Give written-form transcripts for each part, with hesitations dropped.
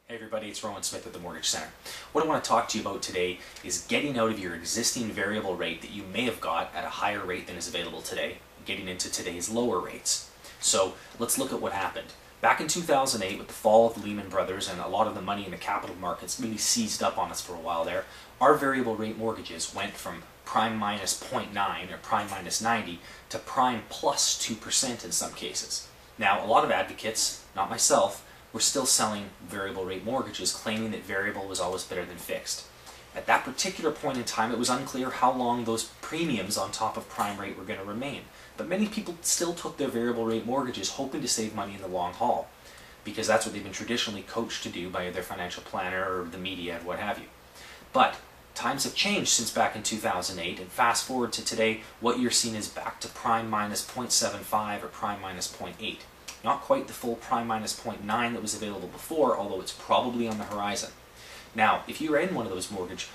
Hey everybody, it's Rowan Smith at the Mortgage Center. What I want to talk to you about today is getting out of your existing variable rate that you may have got at a higher rate than is available today, getting into today's lower rates. So let's look at what happened. Back in 2008, with the fall of the Lehman Brothers and a lot of the money in the capital markets really seized up on us for a while there, our variable rate mortgages went from prime minus 0.9 or prime minus 90 to prime plus 2% in some cases. Now, a lot of advocates, not myself, were still selling variable rate mortgages, claiming that variable was always better than fixed. At that particular point in time, it was unclear how long those premiums on top of prime rate were going to remain. But many people still took their variable rate mortgages hoping to save money in the long haul, because that's what they've been traditionally coached to do by their financial planner or the media and what have you. But times have changed since back in 2008, and fast forward to today, what you're seeing is back to prime minus 0.75 or prime minus 0.8. Not quite the full prime minus 0.9 that was available before, although it's probably on the horizon. Now, if you're in one of those mortgage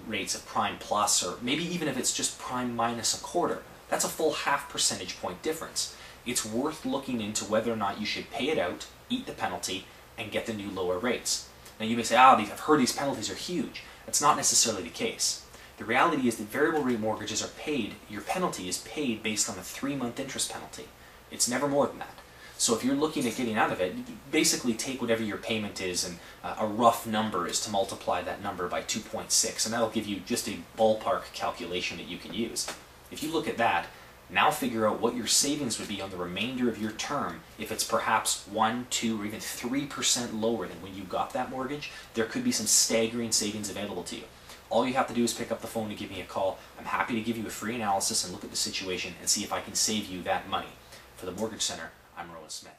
rates of prime plus, or maybe even if it's just prime minus a quarter, that's a full half percentage point difference. It's worth looking into whether or not you should pay it out, eat the penalty, and get the new lower rates. Now you may say, I've heard these penalties are huge. That's not necessarily the case. The reality is that variable rate mortgages are paid, your penalty is paid based on a 3-month interest penalty. It's never more than that. So if you're looking at getting out of it, basically take whatever your payment is, and a rough number is to multiply that number by 2.6, and that'll give you just a ballpark calculation that you can use. If you look at that, now figure out what your savings would be on the remainder of your term. If it's perhaps 1, 2, or even 3% lower than when you got that mortgage, there could be some staggering savings available to you. All you have to do is pick up the phone and give me a call. I'm happy to give you a free analysis and look at the situation and see if I can save you that money. For the Mortgage Center, I'm Rowan Smith.